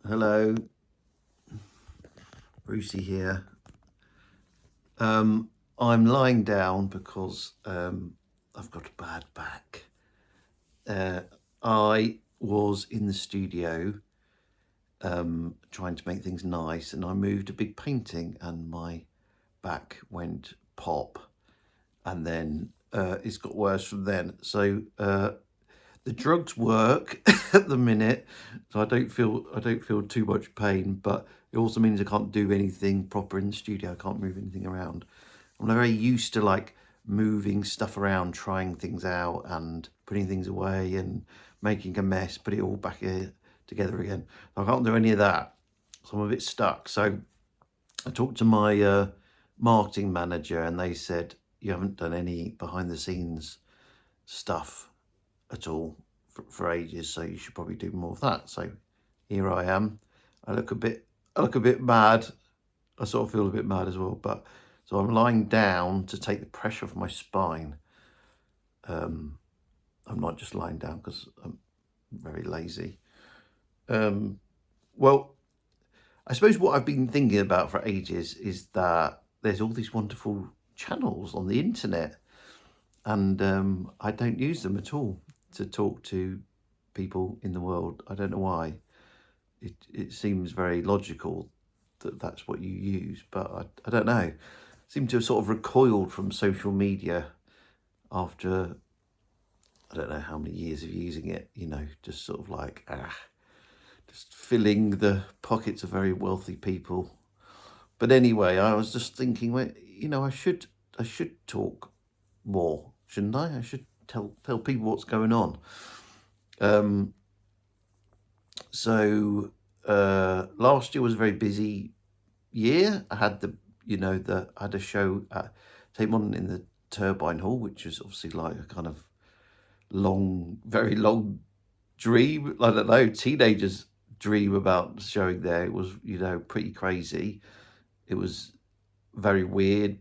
Hello, Brucey here. I'm lying down because I've got a bad back. I was in the studio trying to make things nice, and I moved a big painting, and my back went pop, and then it's got worse from then. So the drugs work at the minute, so I don't feel too much pain, but it also means I can't do anything proper in the studio. I can't move anything around. I'm very used to like moving stuff around, trying things out and putting things away and making a mess, put it all back together again. I can't do any of that, so I'm a bit stuck. So I talked to my marketing manager, and they said, you haven't done any behind the scenes stuff at all for ages, so you should probably do more of that. So here I am. I look a bit mad. I sort of feel a bit mad as well, but so I'm lying down to take the pressure off my spine. I'm not just lying down because I'm very lazy. Well, I suppose what I've been thinking about for ages is that there's all these wonderful channels on the internet, and I don't use them at all to talk to people in the world. I don't know why. It seems very logical that that's what you use, but I don't know. I seem to have sort of recoiled from social media after I don't know how many years of using it, just sort of like, just filling the pockets of very wealthy people. But anyway, I was just thinking, well, I should talk more, shouldn't I? I should tell people what's going on. So last year was a very busy year. I had I had a show at Tate Modern in the Turbine Hall, which is obviously like a kind of very long dream. I don't know, teenagers dream about showing there. It was, pretty crazy. It was very weird,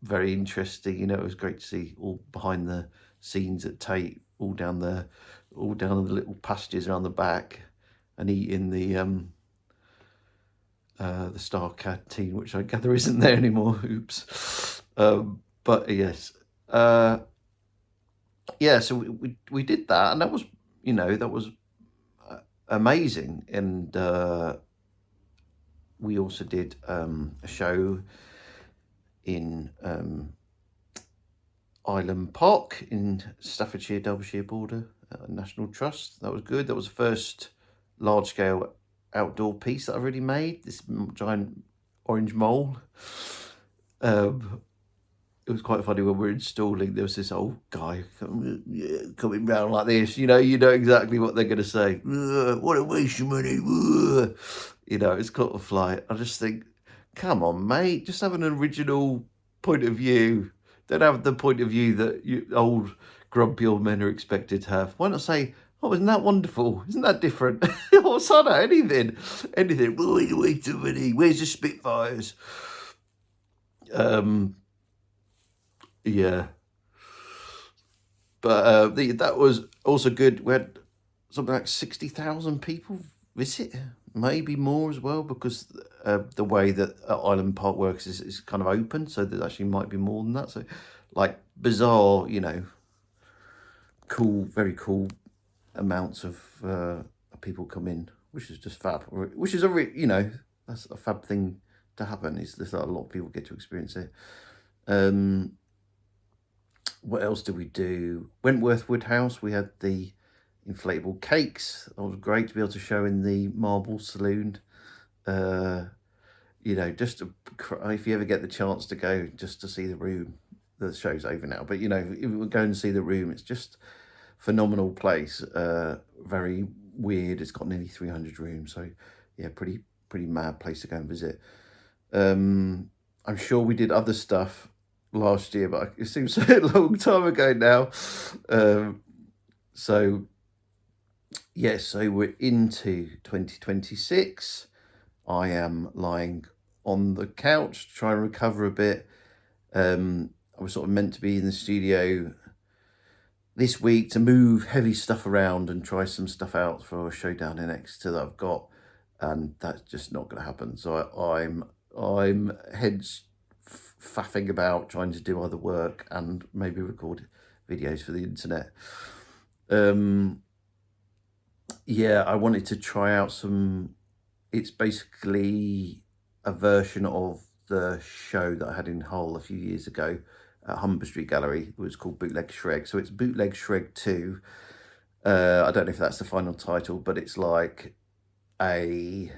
very interesting. It was great to see all behind the scenes at Tate, all down the little passages around the back, and eating the Star Canteen, which I gather isn't there anymore. Oops. But yes, yeah. So we did that, and that was amazing. And we also did a show in Island Park in Staffordshire, Derbyshire border, National Trust. That was good. That was the first large scale outdoor piece that I've already made. This giant orange mole. It was quite funny when we were installing. There was this old guy coming round like this. You know exactly what they're going to say. What a waste of money. It's got to fly. I just think, come on, mate, just have an original point of view. Don't have the point of view that you old grumpy old men are expected to have. Why not say, oh, isn't that wonderful? Isn't that different? What's on it? Anything. Oh, it's a waste of money. Where's the Spitfires? Yeah. But that was also good. We had something like 60,000 people visit, maybe more as well, because the way that Island Park works is kind of open, so there actually might be more than that. So, like, bizarre, cool, very cool amounts of people come in, which is just fab. Which is that's a fab thing to happen. Is that a lot of people get to experience it. What else did we do? Wentworth Woodhouse, we had the inflatable cakes. That was great to be able to show in the marble saloon. Just if you ever get the chance to go, just to see the room. The show's over now, but if we go and see the room, it's just phenomenal place. Very weird. It's got nearly 300 rooms, so yeah, pretty mad place to go and visit. I'm sure we did other stuff last year, but it seems a long time ago now. So we're into 2026. I am lying on the couch to try and recover a bit. I was sort of meant to be in the studio this week to move heavy stuff around and try some stuff out for a show down in Exeter that I've got. and that's just not going to happen. So I'm hence faffing about trying to do other work and maybe record videos for the internet. Yeah, I wanted to try out some. It's basically a version of the show that I had in Hull a few years ago at Humber Street Gallery. It was called Bootleg Shrek. So it's Bootleg Shrek 2. I don't know if that's the final title, but it's like a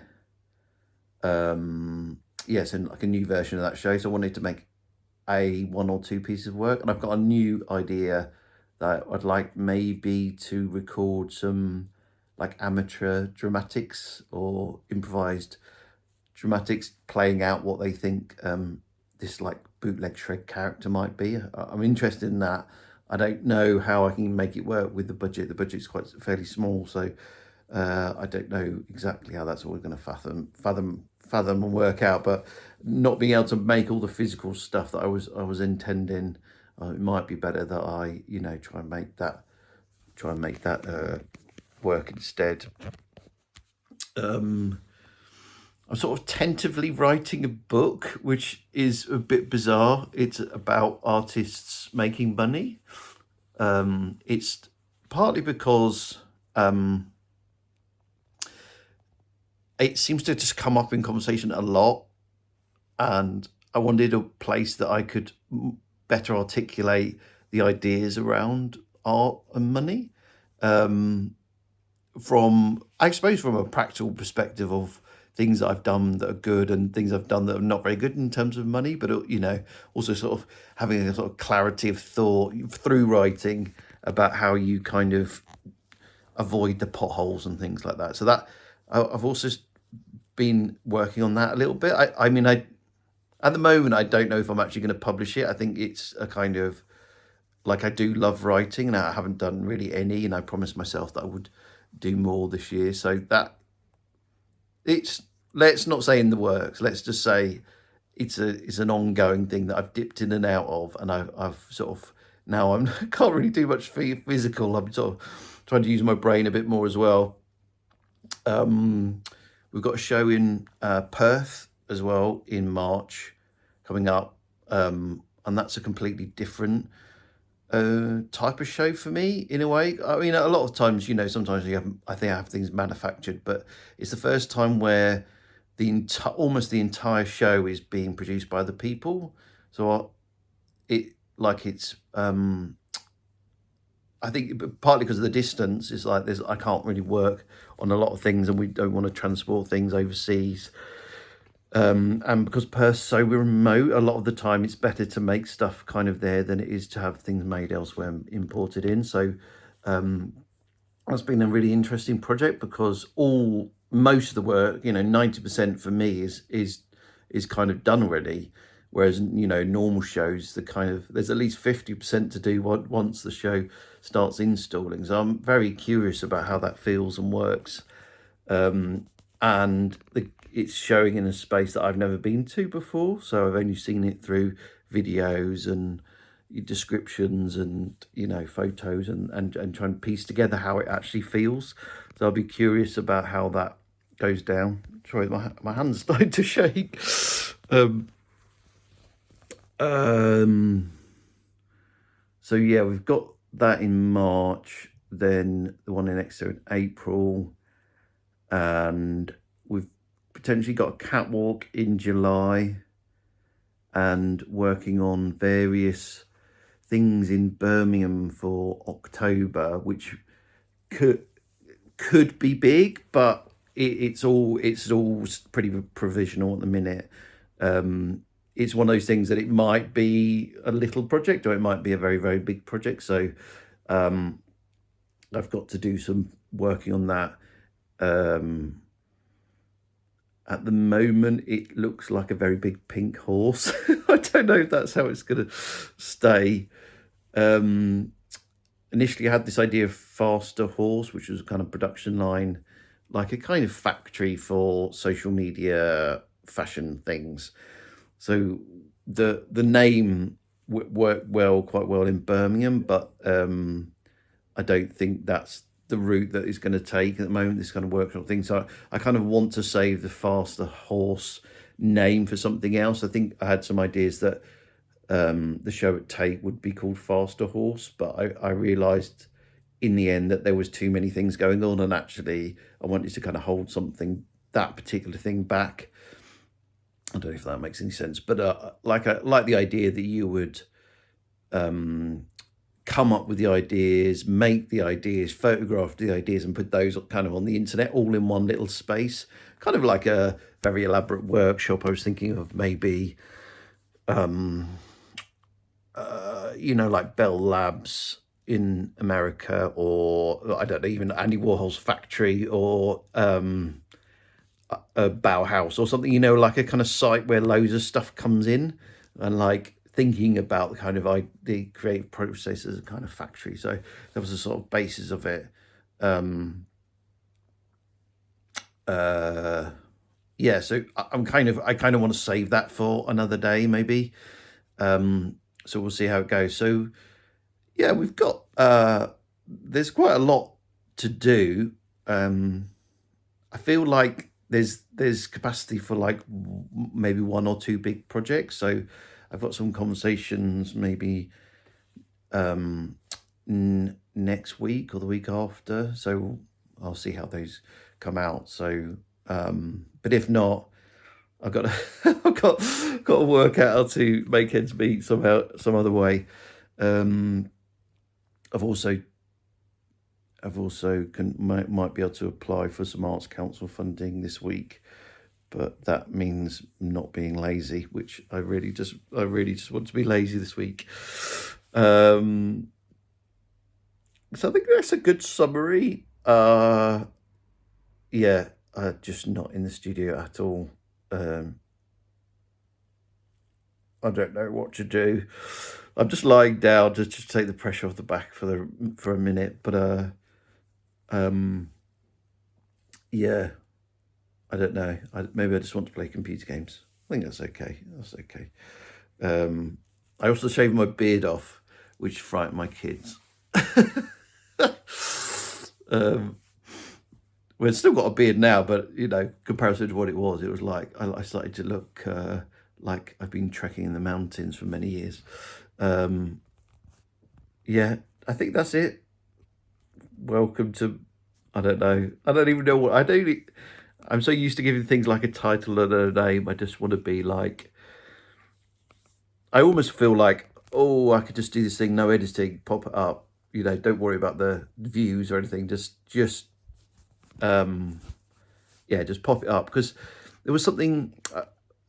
yes, and like a new version of that show. So I wanted to make a 1 or 2 pieces of work, and I've got a new idea that I'd like maybe to record some like amateur dramatics or improvised dramatics playing out what they think this like bootleg Shrek character might be. I'm interested in that. I don't know how I can make it work with the budget. The budget's quite fairly small, so I don't know exactly how that's all going to fathom and work out. But not being able to make all the physical stuff that I was intending, it might be better that I try and make that work instead. I'm sort of tentatively writing a book, which is a bit bizarre. It's about artists making money. It's partly because it seems to just come up in conversation a lot, and I wanted a place that I could better articulate the ideas around art and money. I suppose from a practical perspective of things that I've done that are good and things I've done that are not very good in terms of money, but also sort of having a sort of clarity of thought through writing about how you kind of avoid the potholes and things like that. So that I've also been working on that a little bit. I mean, at the moment, I don't know if I'm actually going to publish it. I think it's a kind of like, I do love writing, and I haven't done really any, and I promised myself that I would do more this year. So that let's not say in the works. Let's just say it's an ongoing thing that I've dipped in and out of, and I've sort of now I can't really do much physical. I'm sort of trying to use my brain a bit more as well. We've got a show in Perth as well in March coming up, and that's a completely different type of show for me in a way. I mean, a lot of times, sometimes I think I have things manufactured, but it's the first time where almost the entire show is being produced by the people. So it's I think partly because of the distance, it's like I can't really work on a lot of things, and we don't want to transport things overseas. And because Perth's so remote, a lot of the time it's better to make stuff kind of there than it is to have things made elsewhere imported in. So that's been a really interesting project, because most of the work, 90% for me is kind of done already. Whereas, normal shows, there's at least 50% to do once the show starts installing. So I'm very curious about how that feels and works. And it's showing in a space that I've never been to before. So I've only seen it through videos and descriptions and, photos and trying to piece together how it actually feels. So I'll be curious about how that goes down. Sorry, my hand's starting to shake. So yeah, we've got that in March, then the one in Exeter in April, and we've potentially got a catwalk in July, and working on various things in Birmingham for October, which could be big, but it's all pretty provisional at the minute. It's one of those things that it might be a little project, or it might be a very, very big project. So I've got to do some working on that. At the moment, it looks like a very big pink horse. I don't know if that's how it's going to stay. Initially, I had this idea of Faster Horse, which was a kind of production line, like a kind of factory for social media fashion things. So the name worked quite well in Birmingham, but I don't think that's the route that it's going to take at the moment, this kind of workshop thing. So I kind of want to save the Faster Horse name for something else. I think I had some ideas that the show at Tate would be called Faster Horse, but I realised in the end that there was too many things going on, and actually I wanted to kind of hold that particular thing back. I don't know if that makes any sense, but like the idea that you would come up with the ideas, make the ideas, photograph the ideas, and put those kind of on the internet all in one little space, kind of like a very elaborate workshop. I was thinking of maybe like Bell Labs in America, or I don't know, even Andy Warhol's factory, or a Bauhaus or something, like a kind of site where loads of stuff comes in, and like thinking about the kind of the creative process as a kind of factory. So that was the sort of basis of it. Yeah, so I kind of want to save that for another day, maybe. So we'll see how it goes. So yeah, we've got there's quite a lot to do. I feel like there's capacity for like maybe one or two big projects. So I've got some conversations maybe next week or the week after. So I'll see how those come out. So but if not, I've got to work out how to make ends meet somehow, some other way. I've also might be able to apply for some Arts Council funding this week, but that means not being lazy, which I really just want to be lazy this week. So I think that's a good summary. Yeah, just not in the studio at all. I don't know what to do. I'm just lying down to just take the pressure off the back for a minute. But yeah, I don't know. Maybe I just want to play computer games. I think that's okay. I also shaved my beard off, which frightened my kids. We've still got a beard now, but comparison to what it was like I started to look like I've been trekking in the mountains for many years. Yeah, I think that's it. Welcome to, I don't know. I don't even know what I do. I'm so used to giving things like a title and a name. I just want to be like, I almost feel like, oh, I could just do this thing, no editing, pop it up. Don't worry about the views or anything. Just pop it up, because there was something.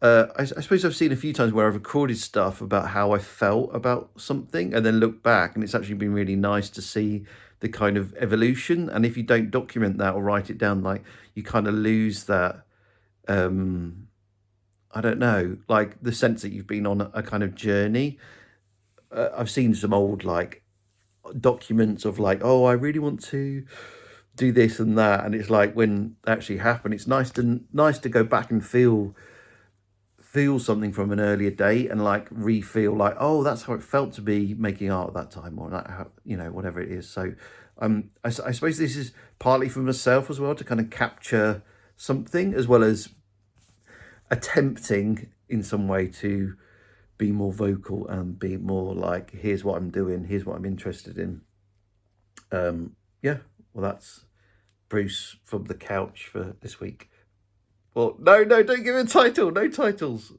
I suppose I've seen a few times where I've recorded stuff about how I felt about something and then look back, and it's actually been really nice to see the kind of evolution. And if you don't document that or write it down, like, you kind of lose that, I don't know, like the sense that you've been on a kind of journey. I've seen some old like documents of like, oh, I really want to do this and that, and it's like when it actually happened, it's nice to go back and feel something from an earlier date and like re-feel like, oh, that's how it felt to be making art at that time, or that, whatever it is. So I suppose this is partly for myself as well, to kind of capture something, as well as attempting in some way to be more vocal and be more like, here's what I'm doing, here's what I'm interested in. Yeah, well, that's Bruce from the couch for this week. Well, no, don't give it a title. No titles.